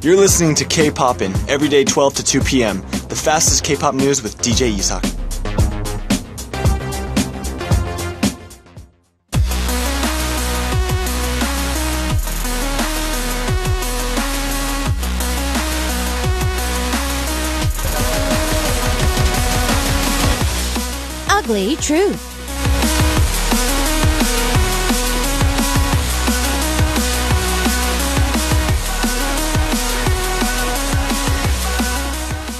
You're listening to K-Poppin, every day 12 to 2 p.m. The fastest K-pop news with DJ Isak. Ugly truth.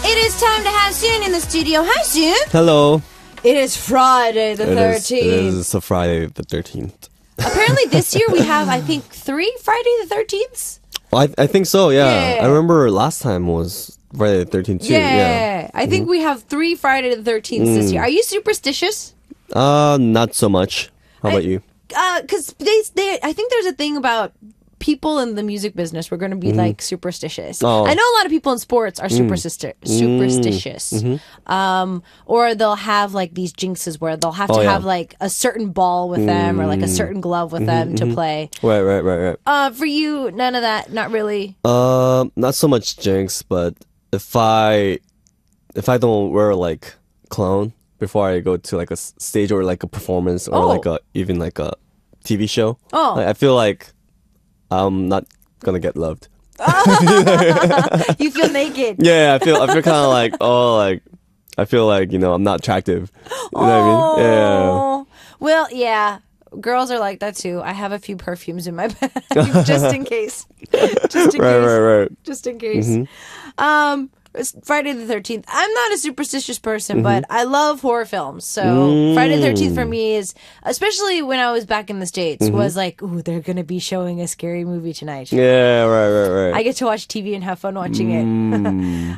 It is time to have Sooyoon in the studio. Hi, Sooyoon. Hello. It is Friday the 13th. It is a Friday the 13th. Apparently this year we have, I think, 3 Friday the 13ths. Well, I think so, yeah. Yeah. I remember last time was Friday the 13th too. Yeah. I think we have 3 Friday the 13th this year. Are you superstitious? Not so much. How about you? Because I think there's a thing about people in the music business were going to be like superstitious. Oh. I know a lot of people in sports are superstitious. Or they'll have like these jinxes where they'll have to have like a certain ball with them or like a certain glove with them to play. Right. For you, none of that, not really. Not so much jinx, but if I don't wear like clown before I go to like a stage or like a performance or like even like a TV show, like, I feel like I'm not gonna get loved. You feel naked. Yeah, I feel kind of like I feel like I'm not attractive. You know what I mean? Yeah. Well, yeah. Girls are like that too. I have a few perfumes in my bag just in case. Right. Just in case. It's Friday the 13th. I'm not a superstitious person, but I love horror films. So Friday the 13th for me is, especially when I was back in the States, was like, ooh, they're going to be showing a scary movie tonight. Yeah, right. I get to watch TV and have fun watching it.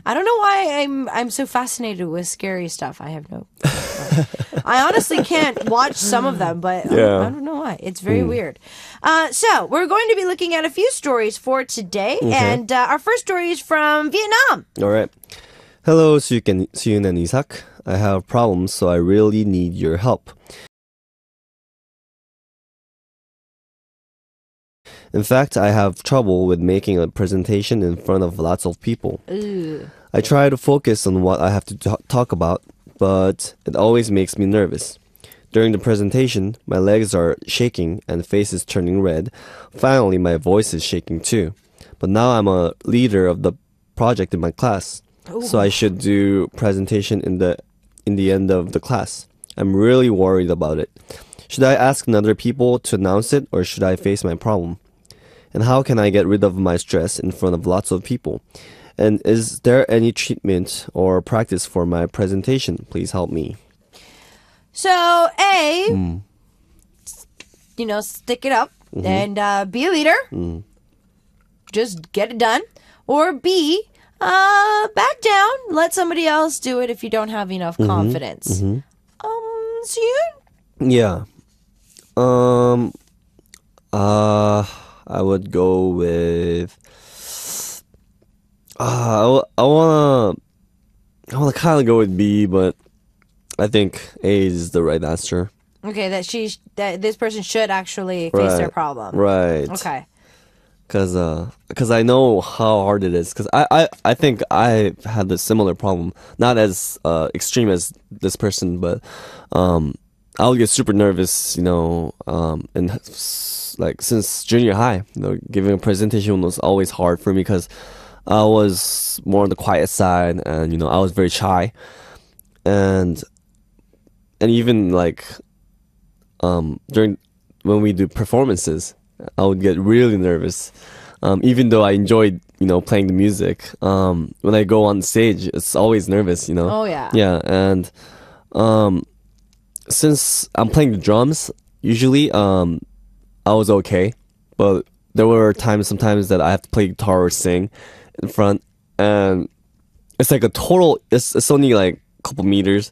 I don't know why I'm so fascinated with scary stuff. I have no... I honestly can't watch some of them, but I don't know why. It's very weird. So we're going to be looking at a few stories for today. And our first story is from Vietnam. All right. Hello, Sooyoon and Isak. I have problems, so I really need your help. In fact, I have trouble with making a presentation in front of lots of people. Ooh. I try to focus on what I have to talk about, but it always makes me nervous. During the presentation, my legs are shaking and face is turning red. Finally, my voice is shaking too. But now I'm a leader of the project in my class, so I should do presentation in the end of the class. I'm really worried about it. Should I ask other people to announce it, or should I face my problem? And how can I get rid of my stress in front of lots of people? And is there any treatment or practice for my presentation? Please help me. So, stick it up and be a leader. Just get it done. Or B, back down. Let somebody else do it if you don't have enough confidence. Sooyoon? Yeah. I would go with... I wanna kind of go with B, but I think A is the right answer. Okay, that this person should actually face their problem. Right. Okay. Because I know how hard it is. Because I think I've had a similar problem, not as extreme as this person, but I would get super nervous, and like since junior high, giving a presentation was always hard for me because I was more on the quiet side, and I was very shy, and even like during when we do performances, I would get really nervous, even though I enjoyed playing the music. When I go on stage, it's always nervous, Oh yeah. Yeah, and since I'm playing the drums, usually I was okay, but there were sometimes that I have to play guitar or sing in front, and it's like it's only like a couple meters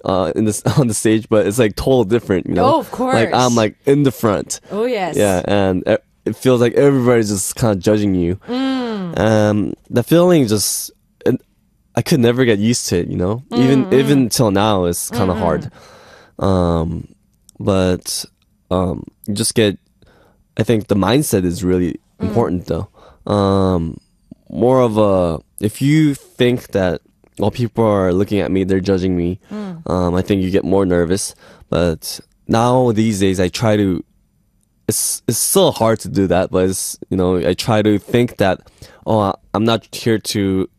on the stage, but it's like total different, Oh, of course. Like I'm like in the front. Oh yes. Yeah, and it feels like everybody's just kind of judging you. The feeling I could never get used to it, even till now it's kind of hard. But you just get, I think the mindset is really important though. more of a, if you think that while people are looking at me, they're judging me, I think you get more nervous. But now these days I try to, it's so hard to do that, but it's, I try to think that, I'm not here to,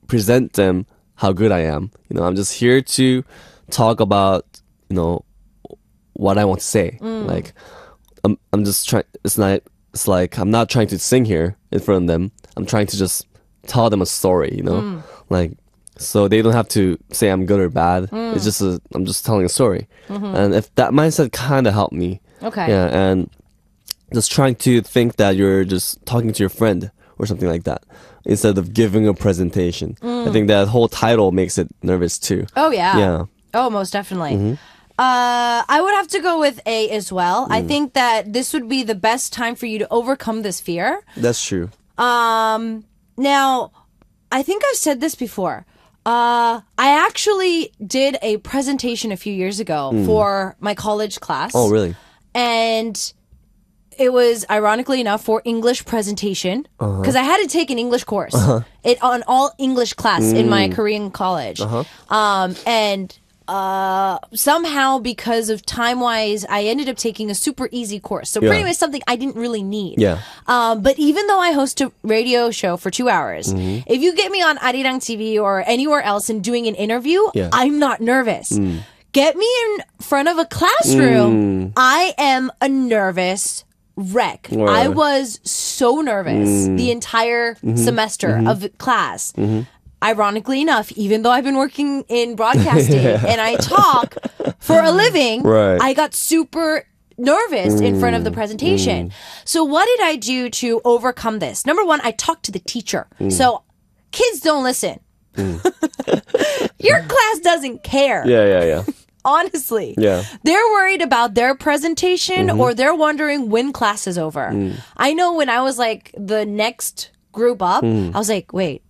present them how good I am. I'm just here to talk about, what I want to say. Like, I'm just trying, it's like I'm not trying to sing here in front of them. I'm trying to just tell them a story, like, so they don't have to say I'm good or bad. It's just I'm just telling a story. And if that mindset kind of helped me. Okay. Yeah, and just trying to think that you're just talking to your friend or something like that instead of giving a presentation. I think that whole title makes it nervous too. Oh, yeah. Yeah. Oh, most definitely. I would have to go with A as well. I think that this would be the best time for you to overcome this fear. That's true. Now, I think I've said this before. I actually did a presentation a few years ago for my college class. Oh, really? And it was, ironically enough, for English presentation, because I had to take an English course, an all English class in my Korean college. And somehow, because of time-wise, I ended up taking a super easy course. So pretty much something I didn't really need. Yeah. But even though I host a radio show for 2 hours, if you get me on Arirang TV or anywhere else and doing an interview, I'm not nervous. Get me in front of a classroom, I am a nervous wreck. Right. I was so nervous the entire semester of class. Ironically enough, even though I've been working in broadcasting and I talk for a living, I got super nervous in front of the presentation. So what did I do to overcome this? Number one, I talked to the teacher. So kids don't listen. Your class doesn't care. Yeah. Honestly. Yeah. They're worried about their presentation or they're wondering when class is over. I know when I was like the next group up, I was like, wait,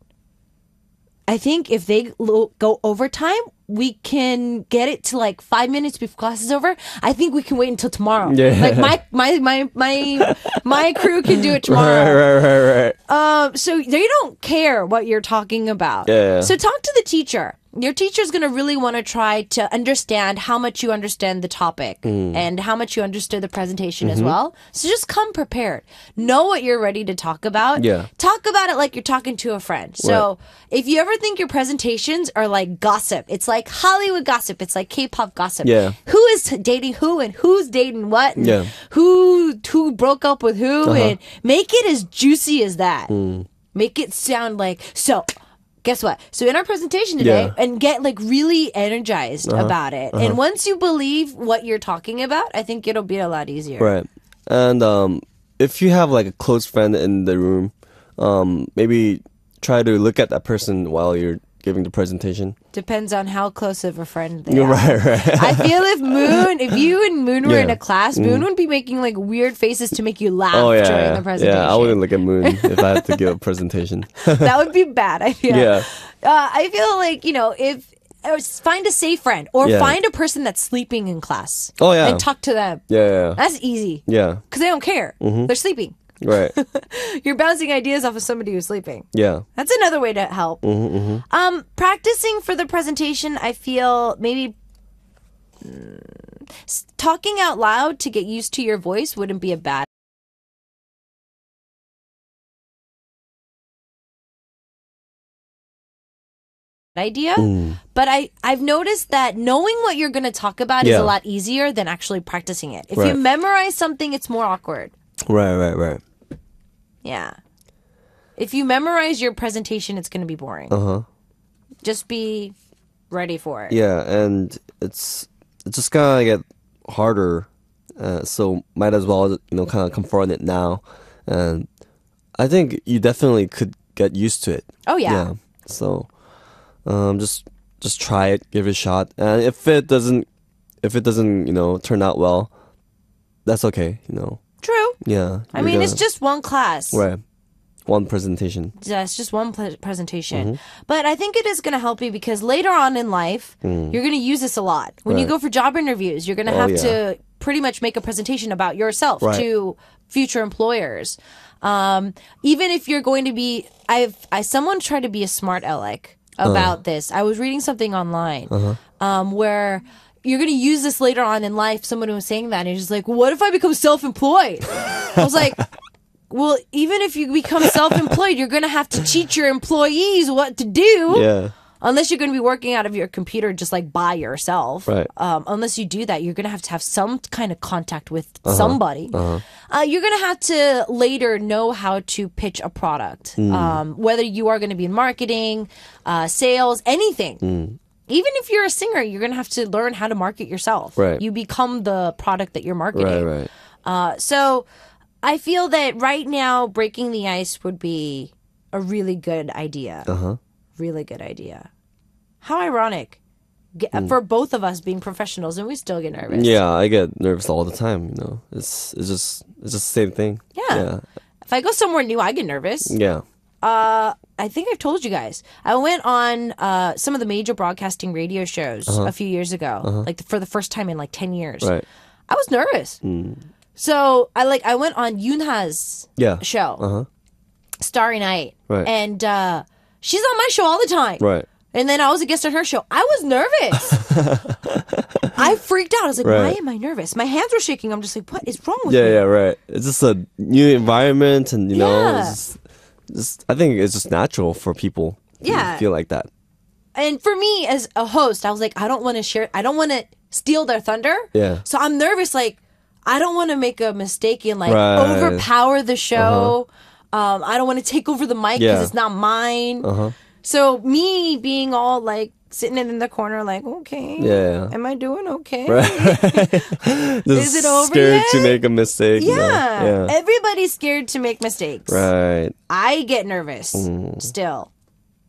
I think if they go overtime, we can get it to like 5 minutes before class is over. I think we can wait until tomorrow. Like my crew can do it tomorrow. Right. So they don't care what you're talking about. So talk to the teacher. Your teacher's going to really want to try to understand how much you understand the topic and how much you understood the presentation as well. So just come prepared. Know what you're ready to talk about. Talk about it like you're talking to a friend. So if you ever think your presentations are like gossip, it's like Hollywood gossip. It's like K-pop gossip. Who is dating who and who's dating what and who broke up with who and make it as juicy as that. Make it sound like, so guess what? So in our presentation today, and get like really energized about it. And once you believe what you're talking about, I think it'll be a lot easier. Right. And if you have like a close friend in the room, maybe try to look at that person while you're giving the presentation. Depends on how close of a friend they are. Right. I feel if you and Moon were in a class, Moon would be making like weird faces to make you laugh during the presentation. Yeah, I wouldn't look at Moon if I had to give a presentation. That would be bad, I feel. I feel like, if find a safe friend or find a person that's sleeping in class. And talk to them. That's easy. Because they don't care. They're sleeping. Right. You're bouncing ideas off of somebody who's sleeping. That's another way to help. Practicing for the presentation, I feel maybe talking out loud to get used to your voice wouldn't be a bad idea. But I've noticed that knowing what you're going to talk about is a lot easier than actually practicing it. If you memorize something, it's more awkward. Right. Yeah. If you memorize your presentation, it's going to be boring. Just be ready for it. Yeah, and it's just gonna get harder. So might as well, kind of confront it now. And I think you definitely could get used to it. Oh yeah. So, just try it, give it a shot, and if it doesn't, turn out well, that's okay. True. Yeah. I mean, it's just one class. Right. One presentation. Yeah, it's just one presentation. But I think it is going to help you because later on in life, you're going to use this a lot. When you go for job interviews, you're going to have to pretty much make a presentation about yourself to future employers. Even if you're going to be, someone tried to be a smart aleck about this. I was reading something online where you're going to use this later on in life. Someone was saying that, and he's just like, what if I become self-employed? I was like, well, even if you become self-employed, you're going to have to teach your employees what to do. Yeah. Unless you're going to be working out of your computer just like by yourself. Right. Unless you do that, you're going to have some kind of contact with somebody. You're going to have to later know how to pitch a product. Whether you are going to be in marketing, sales, anything. Even if you're a singer, you're going to have to learn how to market yourself. Right. You become the product that you're marketing. Right. So I feel that right now, breaking the ice would be a really good idea. Really good idea. How ironic for both of us being professionals, and we still get nervous. Yeah, I get nervous all the time. You know, it's just the same thing. Yeah. If I go somewhere new, I get nervous. Yeah. I think I've told you guys. I went on some of the major broadcasting radio shows a few years ago, like for the first time in like 10 years. Right. I was nervous. So I went on Yoonha's show, Starry Night, and she's on my show all the time. Right. And then I was a guest on her show. I was nervous. I freaked out. I was like, why am I nervous? My hands were shaking. I'm just like, what is wrong with me? Yeah, right. It's just a new environment, and you know, I think it's just natural for people to feel like that. And for me as a host, I was like, I don't want to steal their thunder. Yeah. So I'm nervous, like, I don't want to make a mistake and like overpower the show. I don't want to take over the mic because it's not mine. So me being all like sitting in the corner like, okay, am I doing okay? Is it over scared yet? to make a mistake. Yeah. Everybody's scared to make mistakes. Right. I get nervous still.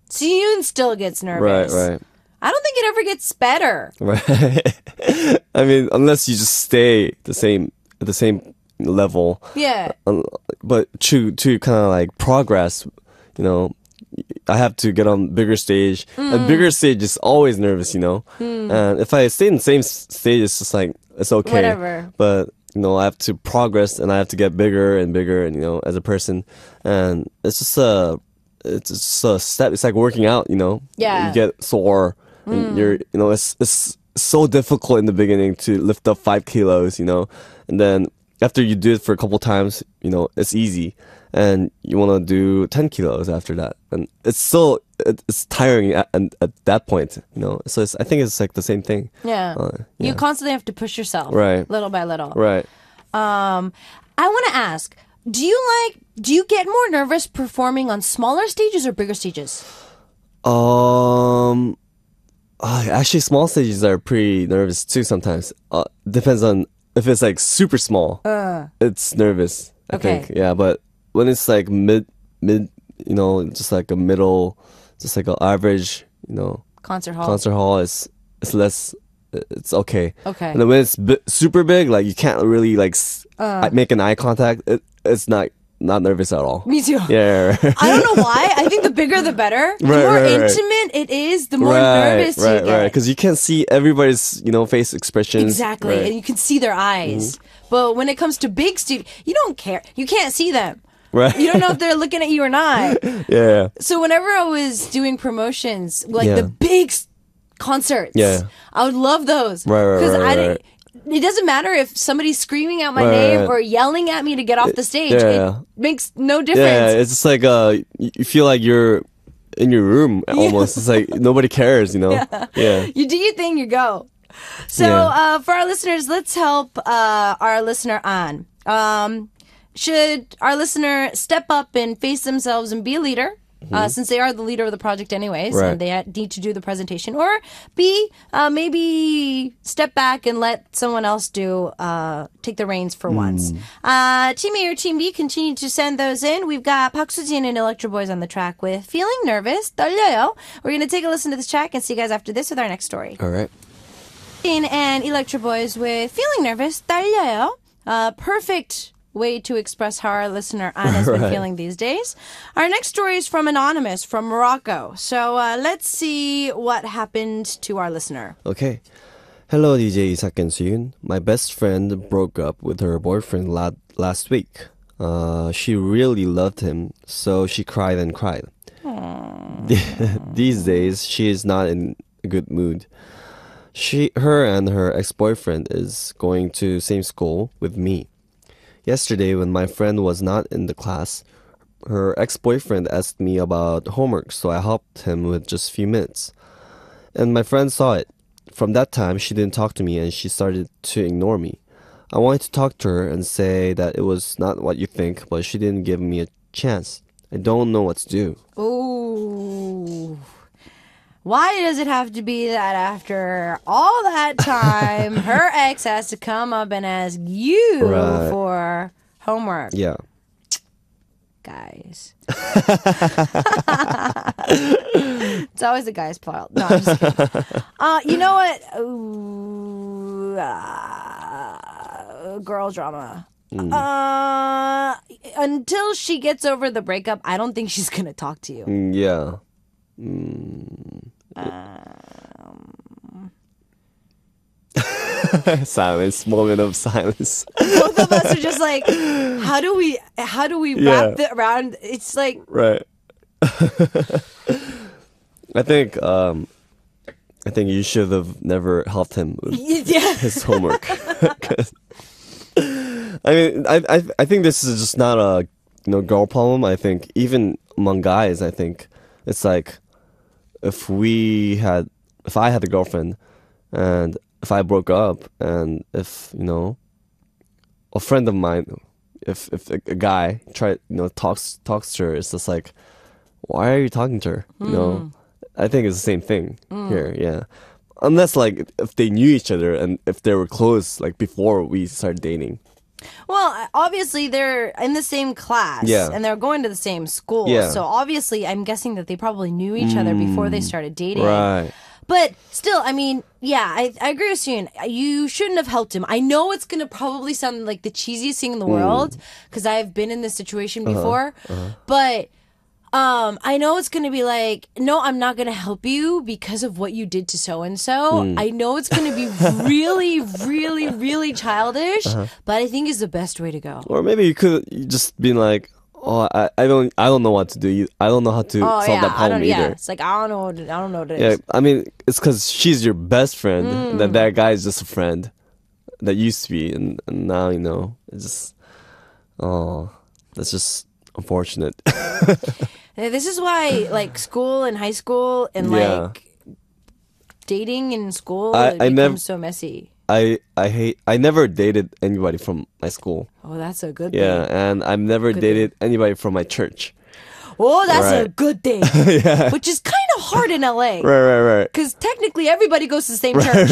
Sooyoon still gets nervous. Right. I don't think it ever gets better. Right. I mean, unless you just stay at the same level. Yeah. But to kind of like progress, you know, I have to get on bigger stage. A bigger stage is always nervous, you know. And if I stay in the same stage, it's just like it's okay. Whatever. But you know, I have to progress and I have to get bigger and bigger, and you know, as a person. And it's just a step. It's like working out, you know. Yeah. You get sore, and it's so difficult in the beginning to lift up 5 kilos, you know, and then after you do it for a couple times, you know, it's easy. And you want to do 10 kilos after that. And it's tiring at that point, you know. So I think it's like the same thing. Yeah. You constantly have to push yourself. Right. Little by little. Right. I want to ask, do you get more nervous performing on smaller stages or bigger stages? Actually, small stages are pretty nervous too sometimes. Depends on if it's like super small. It's nervous, I think. Yeah, but when it's like mid, you know, just like a middle, just like an average, you know, concert hall, it's less, it's okay. Okay. And then when it's super big, like you can't really like make an eye contact. It's not nervous at all. Me too. Yeah. I don't know why. I think the bigger the better. The more intimate it is, the more nervous you get. Right. Because you can't see everybody's, you know, face expressions. Exactly, and you can see their eyes. But when it comes to big studio, you don't care. You can't see them. Right. You don't know if they're looking at you or not. Yeah. So whenever I was doing promotions, like the big concerts, I would love those. Right. It doesn't matter if somebody's screaming out my name or yelling at me to get off the stage. It makes no difference. Yeah, it's just like you feel like you're in your room almost. It's like nobody cares, you know? Yeah. You do your thing, you go. So for our listeners, let's help our listener on. Should our listener step up and face themselves and be a leader? Since they are the leader of the project anyways, and they need to do the presentation, or B, maybe step back and let someone else take the reins for once. Team A or Team B, continue to send those in. We've got Park Soo-jin and Electro Boys on the track with Feeling Nervous, 떨려요. We're going to take a listen to this track and see you guys after this with our next story. All right. And Electro Boys with Feeling Nervous, 떨려요. Perfect way to express how our listener Anne has been feeling these days. Our next story is from Anonymous from Morocco. So let's see what happened to our listener. Okay. Hello, DJ Isak and Sooyoon. My best friend broke up with her boyfriend last week. She really loved him, so she cried and cried. These days, she is not in a good mood. Her and her ex-boyfriend is going to same school with me. Yesterday, when my friend was not in the class, her ex-boyfriend asked me about homework, so I helped him with just a few minutes. And my friend saw it. From that time, she didn't talk to me and she started to ignore me. I wanted to talk to her and say that it was not what you think, but she didn't give me a chance. I don't know what to do. Ooh. Why does it have to be that after all that time, her ex has to come up and ask you for homework? Yeah. Guys. It's always the guy's fault. No, I'm just kidding. You know what? Ooh, girl drama. Until she gets over the breakup, I don't think she's gonna talk to you. Yeah. Silence. Moment of silence. Both of us are just like, how do we wrap it around? It's like, right. I think you should have never helped him with his homework. I mean, I think this is just not a girl problem. I think even among guys, I think it's like if I had a girlfriend and if I broke up and if a friend of mine, if a guy talks to her, it's just like, why are you talking to her? I think it's the same thing here. Yeah, unless like if they knew each other and if they were close like before we started dating. Well, obviously they're in the same class and they're going to the same school. Yeah. So obviously I'm guessing that they probably knew each other before they started dating. Right. But still, I mean, yeah, I agree with Sooyoon. You shouldn't have helped him. I know it's going to probably sound like the cheesiest thing in the world because I've been in this situation before. But I know it's going to be like, no, I'm not going to help you because of what you did to so-and-so. I know it's going to be really, really, really childish, but I think it's the best way to go. Or maybe you could just been like, oh, I don't know what to do. I don't know how to solve that problem either. Yeah, it's like, I don't know what it is. Yeah, I mean, it's because she's your best friend, and that guy is just a friend that used to be, and now, it's just, that's just unfortunate. This is why, like, school and high school and, like, dating in school, it becomes so messy. I never dated anybody from my school. Oh, that's a good thing. Yeah, and I've never dated anybody from my church. Oh, that's a good thing. Which is kind of hard in LA. Right. Because technically everybody goes to the same church.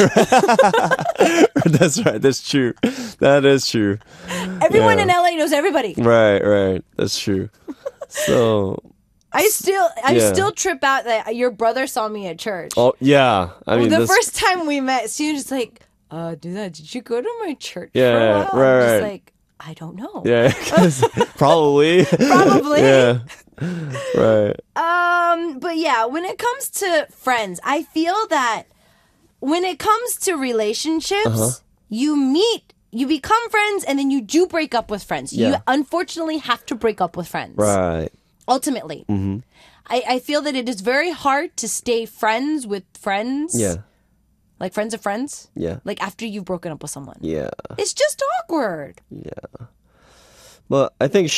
That's right. That's true. That is true. Everyone in LA knows everybody. Right. That's true. So... I still trip out that your brother saw me at church. Oh, yeah. I mean, the first time we met, Sooyoon was like, did you go to my church for a while? Right. I'm just like, I don't know. Yeah, probably. Probably. Yeah. Right. But yeah, when it comes to friends, I feel that when it comes to relationships, you become friends and then you do break up with friends. Yeah. You unfortunately have to break up with friends. Right. Ultimately. I feel that it is very hard to stay friends with friends. Yeah. Like friends of friends. Yeah. Like after you've broken up with someone. Yeah. It's just awkward. Yeah. But I think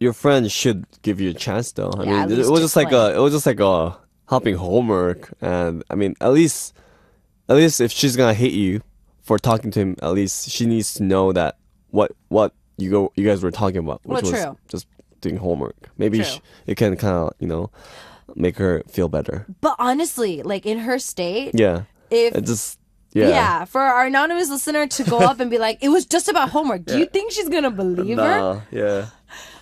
your friend should give you a chance though. I mean, it was just like a helping homework, and I mean, at least if she's gonna hate you for talking to him, at least she needs to know that what you guys were talking about, which was just doing homework. Maybe it can kind of make her feel better. But honestly, like in her state, for our anonymous listener to go up and be like, it was just about homework. Do you think she's gonna believe her? Yeah.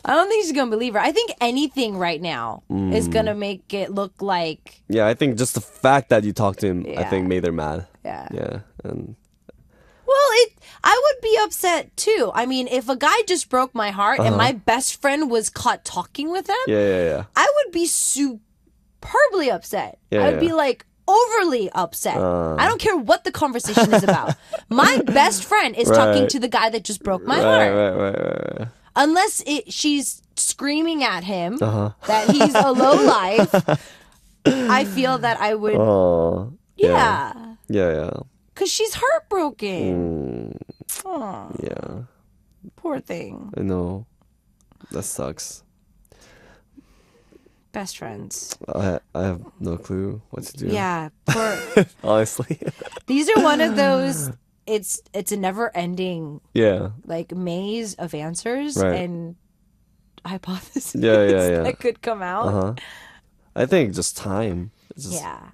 I don't think she's gonna believe her. I think anything right now is gonna make it look like. Yeah, I think just the fact that you talked to him, I think made her mad. Yeah. Yeah, and. Well, I would be upset too. I mean, if a guy just broke my heart and my best friend was caught talking with him, I would be superbly upset. I would be like overly upset. I don't care what the conversation is about. My best friend is talking to the guy that just broke my heart. Right. unless she's screaming at him that he's a lowlife, I feel that I would. Oh. Yeah. Yeah. Because she's heartbroken. Oh, yeah. Poor thing. I know. That sucks. Best friends. I have no clue what to do. Yeah. Honestly. These are one of those, it's a never ending like maze of answers and hypotheses that could come out. I think just time.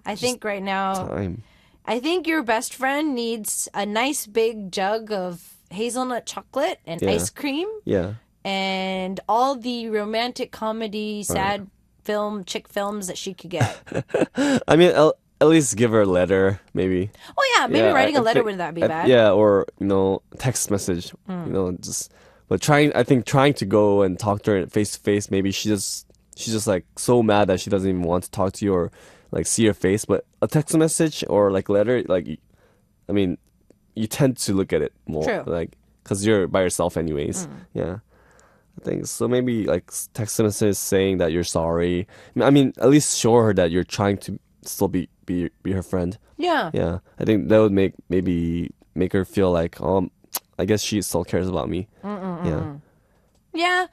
I think right now time. I think your best friend needs a nice big jug of hazelnut chocolate and ice cream. Yeah. And all the romantic comedy, sad chick films that she could get. I mean, at least give her a letter, maybe. Well, yeah, maybe writing a letter wouldn't that be bad? Yeah, or text message. But trying to go and talk to her face to face. Maybe she's just like so mad that she doesn't even want to talk to you or like see your face. But a text message or like letter, like, I mean, you tend to look at it more. True. Like, because you're by yourself anyways. Yeah. I think so. Maybe like text message saying that you're sorry. I mean, at least show her that you're trying to still be her friend. Yeah. Yeah. I think that would make her feel like, I guess she still cares about me. Yeah. Yeah.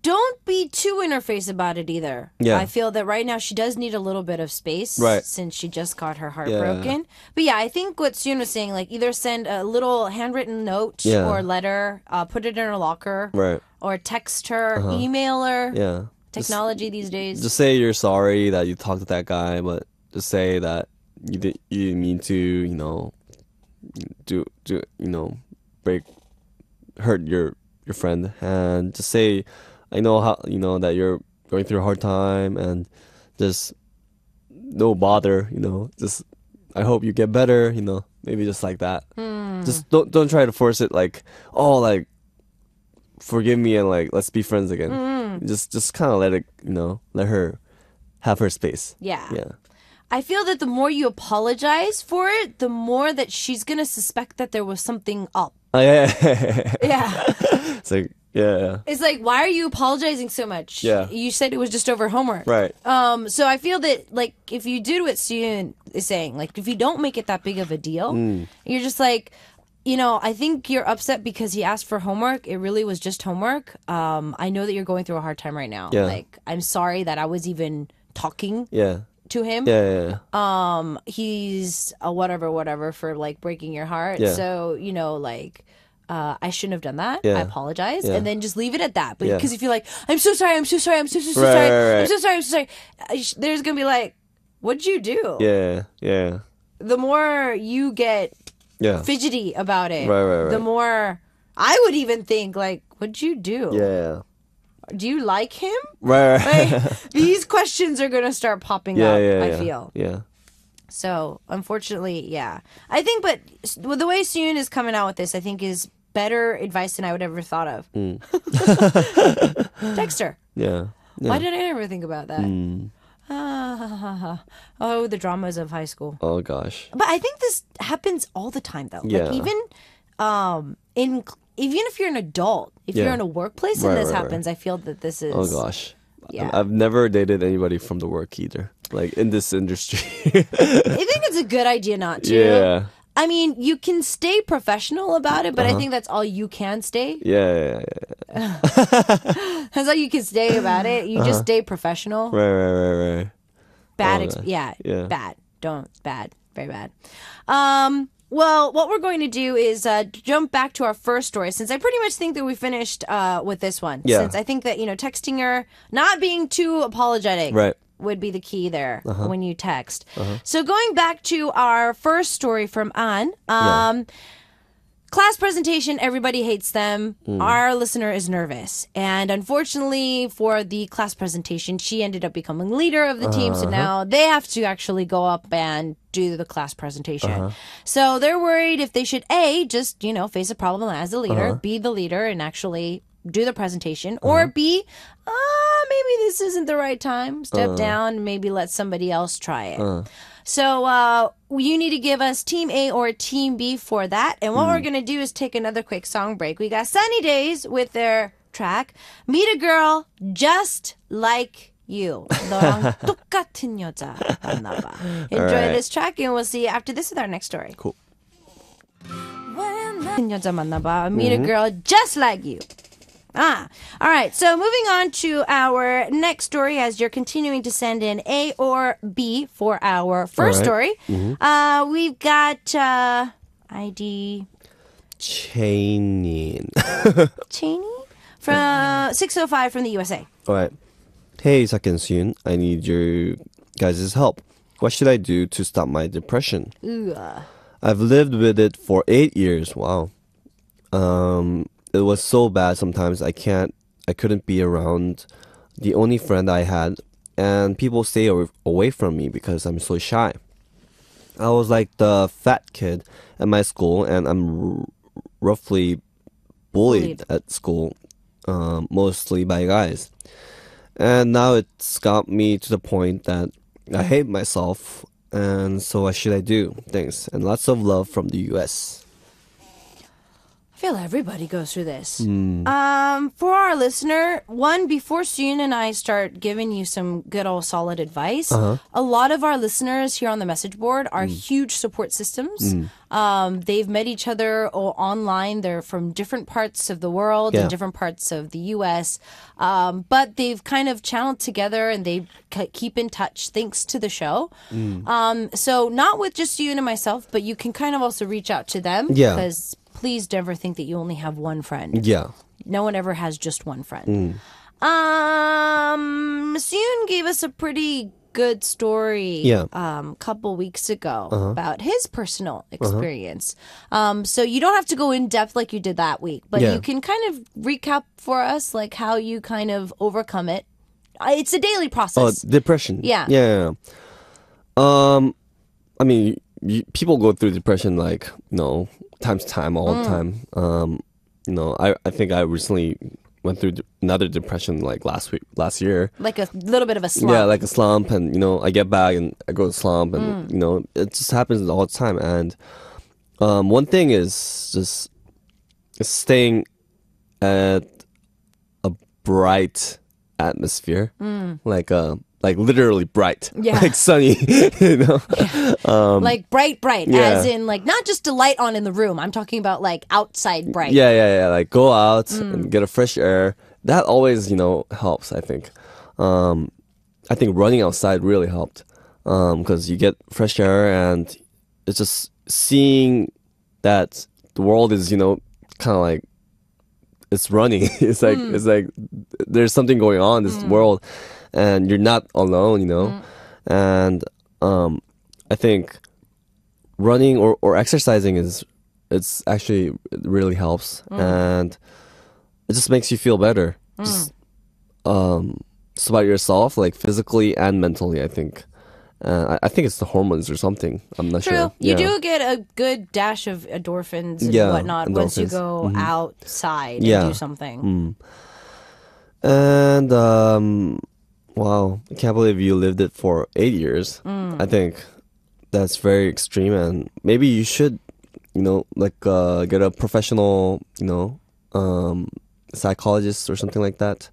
Don't be too in her face about it either. Yeah. I feel that right now she does need a little bit of space since she just got her heart broken. But yeah, I think what Sooyoon was saying, like either send a little handwritten note or letter, put it in her locker, or text her, email her. Yeah. Technology these days. Just say you're sorry that you talked to that guy, but just say that you didn't mean to, hurt your friend, and just say, I know how that you're going through a hard time, and just no bother, just I hope you get better, maybe just like that. Just don't try to force it like, like forgive me and like let's be friends again. Just kind of let it, let her have her space. Yeah. Yeah. I feel that the more you apologize for it, the more that she's gonna suspect that there was something up. Oh, yeah. Yeah. It's like, yeah. It's like, why are you apologizing so much? Yeah. You said it was just over homework. Right. So I feel that, like, if you do what Sooyoon is saying, like, if you don't make it that big of a deal, you're just like, I think you're upset because he asked for homework. It really was just homework. I know that you're going through a hard time right now. Yeah. Like, I'm sorry that I was even talking to him. Yeah. He's a whatever for, like, breaking your heart. Yeah. So, I shouldn't have done that. I apologize. Yeah. And then just leave it at that. But because if you're like, I'm so sorry, I'm so sorry, I'm so sorry, Right. I'm so sorry, I'm so sorry, there's going to be like, what'd you do? Yeah. The more you get fidgety about it, Right. the more I would even think, like, what'd you do? Yeah. Do you like him? Right. Like, these questions are going to start popping up, I feel. Yeah. So, unfortunately, I think, but the way Sooyoon is coming out with this, I think is better advice than I would ever thought of. Text her. Yeah. Why did I never think about that? Oh, the dramas of high school. Oh, gosh. But I think this happens all the time, though. Yeah. Like, even if you're an adult, if you're in a workplace and this happens, I feel that this is... Oh, gosh. Yeah. I've never dated anybody from the work either. Like, in this industry. I think it's a good idea not to. Yeah. I mean, you can stay professional about it, but I think that's all you can stay. Yeah. That's all you can say about it. You just stay professional. Right. Bad. Bad. Bad. Very bad. Well, what we're going to do is jump back to our first story, since I pretty much think that we finished with this one. Yeah. Since I think that, texting her, not being too apologetic would be the key there when you text. So going back to our first story from An, class presentation, everybody hates them. Our listener is nervous. And unfortunately for the class presentation, she ended up becoming leader of the team. So now they have to actually go up and do the class presentation. So they're worried if they should A, just, face a problem as a leader, be the leader and actually do the presentation, or B, maybe this isn't the right time. Step down, maybe let somebody else try it. So you need to give us Team A or Team B for that. And what we're going to do is take another quick song break. We got Sunny Days with their track, Meet a Girl Just Like You. 너랑 똑같은 여자 만나봐. Enjoy this track and we'll see you after this with our next story. Cool. 여자 만나봐. Meet a girl just like you. All right. So moving on to our next story as you're continuing to send in A or B for our first story. We've got ID Cheney. Cheney from 605 from the USA. All right. Hey, Isak and Sooyoon, I need your guys' help. What should I do to stop my depression? I've lived with it for 8 years. Wow. It was so bad sometimes I couldn't be around the only friend I had, and people stay away from me because I'm so shy. I was like the fat kid at my school, and I'm roughly bullied at school, mostly by guys. And now it's got me to the point that I hate myself, and so what should I do? Thanks, and lots of love from the US. I feel everybody goes through this. For our listener, before Sooyoon and I start giving you some good old solid advice, a lot of our listeners here on the message board are huge support systems. They've met each other online. They're from different parts of the world and different parts of the U.S., but they've kind of channeled together and they keep in touch thanks to the show. So not with just Sooyoon and myself, but you can kind of also reach out to them because please never think that you only have one friend. Yeah. No one ever has just one friend. Sooyoon gave us a pretty good story a couple weeks ago about his personal experience. So you don't have to go in depth like you did that week, but you can kind of recap for us like how you kind of overcome it. It's a daily process. Oh, depression. Yeah. I mean, people go through depression like, time to time, all the time. I think I recently went through another depression like last year. Like a little bit of a slump. Yeah, like a slump, and I get back and I go to slump, and it just happens all the time. And one thing is just staying at a bright atmosphere, like literally bright, like sunny, like bright, as in like not just a light on in the room. I'm talking about like outside bright. Yeah. Like go out and get a fresh air. That always, helps. I think. I think running outside really helped because you get fresh air and it's just seeing that the world is, kind of like it's running. It's like there's something going on in this world. And you're not alone, And I think running or exercising it's actually it really helps, and it just makes you feel better. Just about yourself, like physically and mentally. I think. I think it's the hormones or something. I'm not sure. You do get a good dash of endorphins and whatnot once you go outside and do something. And wow, I can't believe you lived it for 8 years. I think that's very extreme, and maybe you should, get a professional, psychologist or something like that.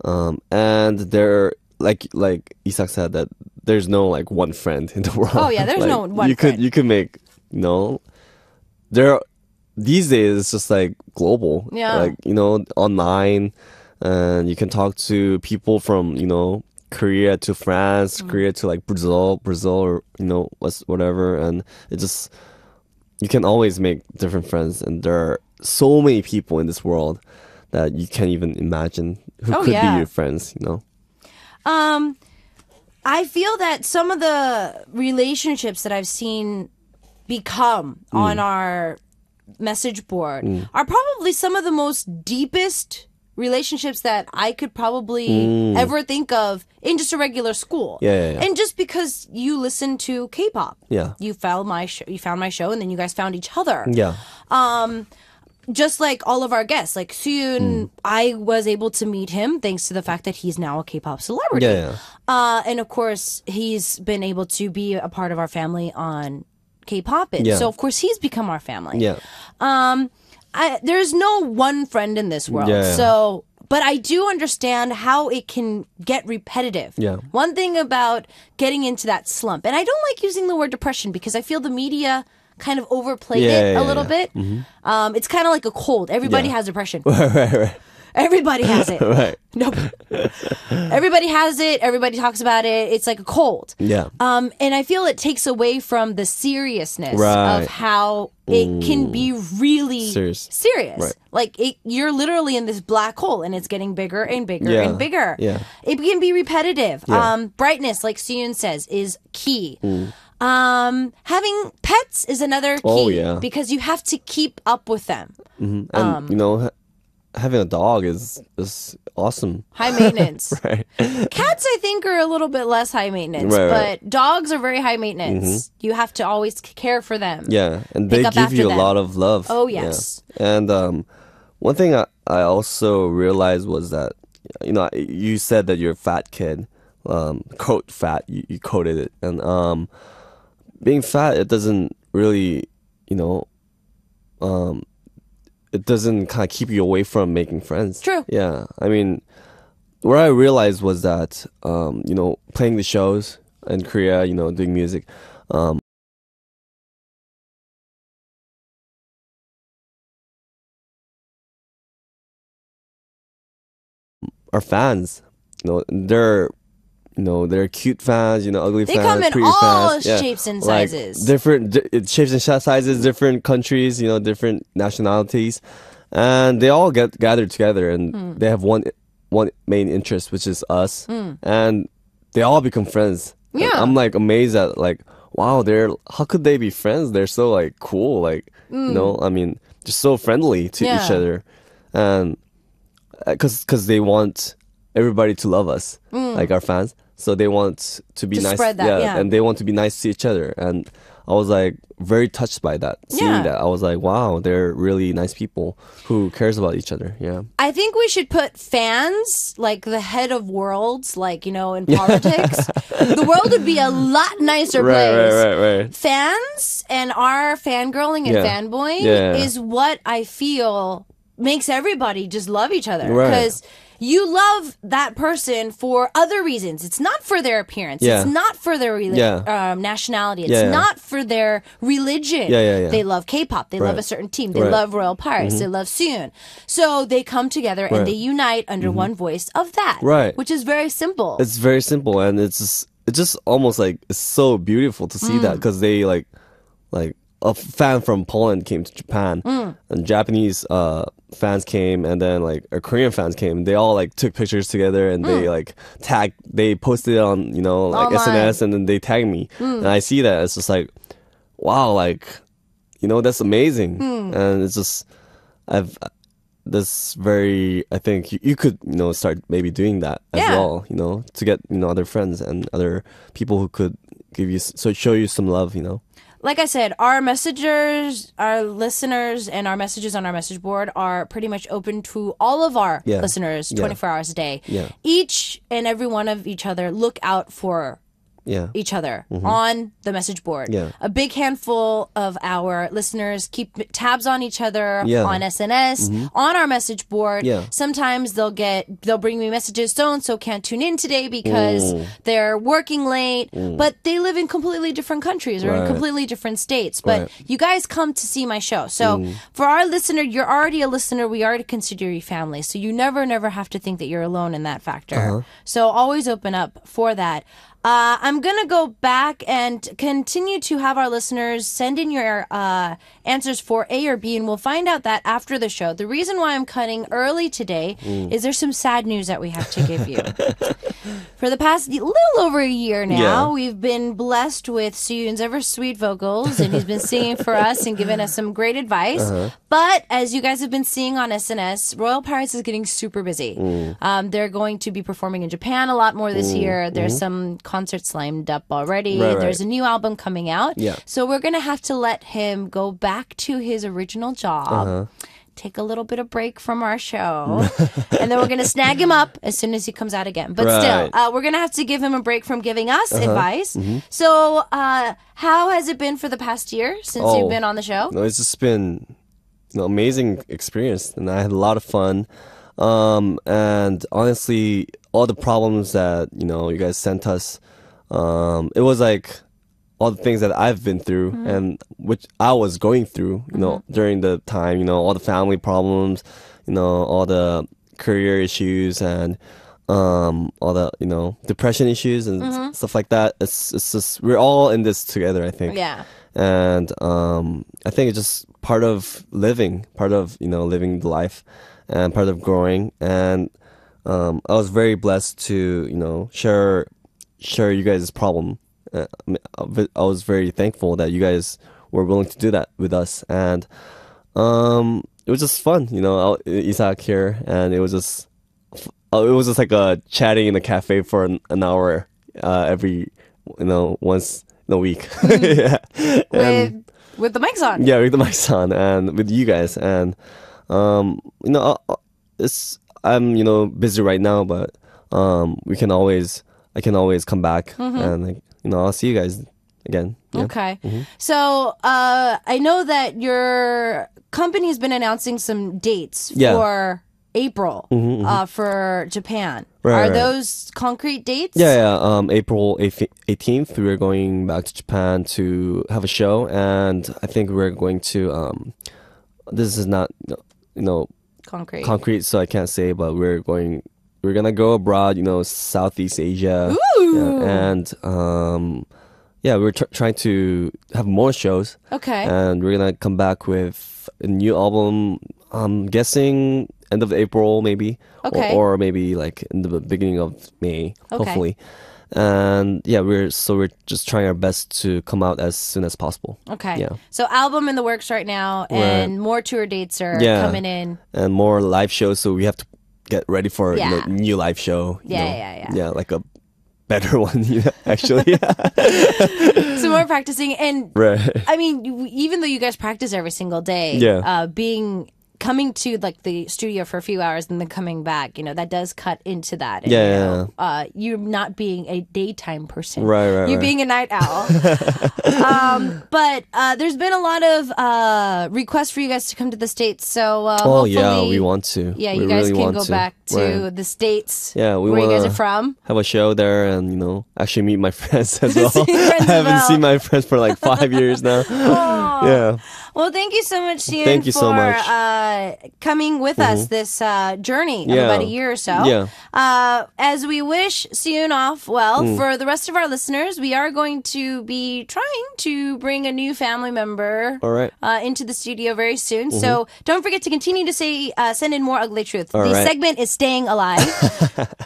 And there, like Isak said, that there's no like one friend in the world. Oh yeah, there's no one friend. You could make, these days it's just like global. Yeah. Like, online. And you can talk to people from, Korea to France, Korea to like Brazil, or, whatever. And you can always make different friends. And there are so many people in this world that you can't even imagine who could be your friends, I feel that some of the relationships that I've seen become on our message board are probably some of the most deepest relationships that I could probably ever think of in just a regular school. Yeah. And just because you listen to K-pop. Yeah. You found my show and then you guys found each other. Yeah. just like all of our guests, like Sooyoon, I was able to meet him thanks to the fact that he's now a K-pop celebrity. And of course, he's been able to be a part of our family on Kpoppin. So of course, he's become our family. There's no one friend in this world. So, but I do understand how it can get repetitive. One thing about getting into that slump, and I don't like using the word depression because I feel the media kind of overplayed it a little bit. It's kind of like a cold. Everybody has depression. Right. Everybody has it. Right. Nope. Everybody has it. Everybody talks about it. It's like a cold. And I feel it takes away from the seriousness of how it can be really serious. Right. Like you're literally in this black hole and it's getting bigger and bigger and bigger. It can be repetitive. Brightness, like Sooyoon says, is key. Having pets is another key because you have to keep up with them. And you know, having a dog is awesome. High maintenance. Right. Cats, I think, are a little bit less high maintenance, but dogs are very high maintenance. You have to always care for them. And they give you a lot of love. Oh, yes. And one thing I also realized was that, you know, you said that you're a fat kid. Quote fat, you quoted it. And being fat, it doesn't really, you know, it doesn't kind of keep you away from making friends. True. Yeah. I mean, what I realized was that, you know, playing the shows in Korea, you know, doing music, our fans, you know, they're cute fans, you know, ugly they fans, come in pretty all fans. shapes and sizes. Like different shapes and sizes, different countries, you know, different nationalities. And they all get gathered together and they have one main interest, which is us. And they all become friends. Yeah. And I'm like amazed at like, wow, how could they be friends? They're so like cool, like, you know, I mean, just so friendly to each other. And because they want everybody to love us, like our fans. So they want to be nice, spread that, and they want to be nice to each other. And I was like very touched by that, seeing that. I was like, wow, they're really nice people who cares about each other. Yeah, I think we should put fans like the head of worlds, like, you know, in politics. The world would be a lot nicer place. Right. Fans and our fangirling and fanboying is what I feel makes everybody just love each other because you love that person for other reasons. It's not for their appearance. It's not for their nationality. It's not for their religion. They love K-pop. They love a certain team. They love Royal Pirates. They love Sooyoon. So they come together and they unite under one voice of that. Which is very simple. It's very simple, and it's just almost like it's so beautiful to see that because they like a fan from Poland came to Japan, and Japanese fans came, and then like Korean fans came. They all like took pictures together, and they like they posted it on, you know, like online. SNS, and then they tagged me, and I see that. It's just like, wow, like, you know, that's amazing, and it's just I think you could, you know, start maybe doing that as well, you know, to get, you know, other friends and other people who could show you some love, you know. Like I said, our messengers, our listeners, and our messages on our message board are pretty much open to all of our listeners 24 hours a day. Each and every one of each other look out for each other on the message board. A big handful of our listeners keep tabs on each other on SNS, on our message board. Sometimes they'll bring me messages, so-and-so can't tune in today because they're working late, but they live in completely different countries or in completely different states. But you guys come to see my show. So for our listener, you're already a listener. We already consider you family. So you never have to think that you're alone in that factor. So always open up for that. I'm going to go back and continue to have our listeners send in your answers for A or B, and we'll find out that after the show. The reason why I'm cutting early today is there's some sad news that we have to give you. For the past little over a year now, we've been blessed with Sooyoon's ever sweet vocals, and he's been singing for us and giving us some great advice. But as you guys have been seeing on SNS, Royal Pirates is getting super busy. They're going to be performing in Japan a lot more this year. There's some concerts lined up already. There's a new album coming out. So we're going to have to let him go back to his original job. take a little bit of break from our show. And then we're going to snag him up as soon as he comes out again. But still, we're going to have to give him a break from giving us advice. So how has it been for the past year since you've been on the show? No, it's just been amazing experience, and I had a lot of fun. And honestly, all the problems that you guys sent us, it was like all the things that I've been through and which I was going through, during the time, all the family problems, all the career issues and all the depression issues and stuff like that. It's just we're all in this together, I think. Yeah. And I think it's just part of living the life and part of growing. And I was very blessed to share you guys' problem. I was very thankful that you guys were willing to do that with us, and it was just fun, Isaac here, and it was just like chatting in a cafe for an hour every once in a week. Yeah. With the mics on. Yeah, with the mics on, and with you guys, and I'm busy right now, but I can always come back and I'll see you guys again. Yeah. Okay. So I know that your company's been announcing some dates for April for Japan. Are those concrete dates? Yeah. April 18th, we're going back to Japan to have a show, and I think we're going to. This is not concrete, so I can't say, but we're gonna go abroad, Southeast Asia. Ooh. Yeah, and we're trying to have more shows. Okay. And we're gonna come back with a new album. I'm guessing end of April, maybe. Okay. Or maybe like in the beginning of May, hopefully. And we're just trying our best to come out as soon as possible. Okay. Yeah. So album in the works right now, and more tour dates are coming in, and more live shows. So we have to get ready for new live show. Yeah, like a better one, actually. So more practicing, and I mean, even though you guys practice every single day, coming to like the studio for a few hours and then coming back, that does cut into that. And, you're not being a daytime person. You're being a night owl. But there's been a lot of requests for you guys to come to the States. So hopefully, we want to. Yeah, you guys can go back to the States. Yeah, where you guys are from. Have a show there, and actually meet my friends as well. I haven't seen my friends for like 5 years now. Yeah. Well, thank you so much, Sooyoon, thank you so much. Coming with us this journey of about a year or so. Yeah. As we wish Sooyoon off well, for the rest of our listeners, we are going to be trying to bring a new family member into the studio very soon. So don't forget to continue to send in more ugly truth. The segment is staying alive.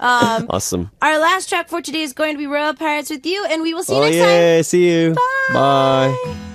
Awesome. Our last track for today is going to be Royal Pirates with You, and we will see you next time. Yeah, see you. Bye. Bye.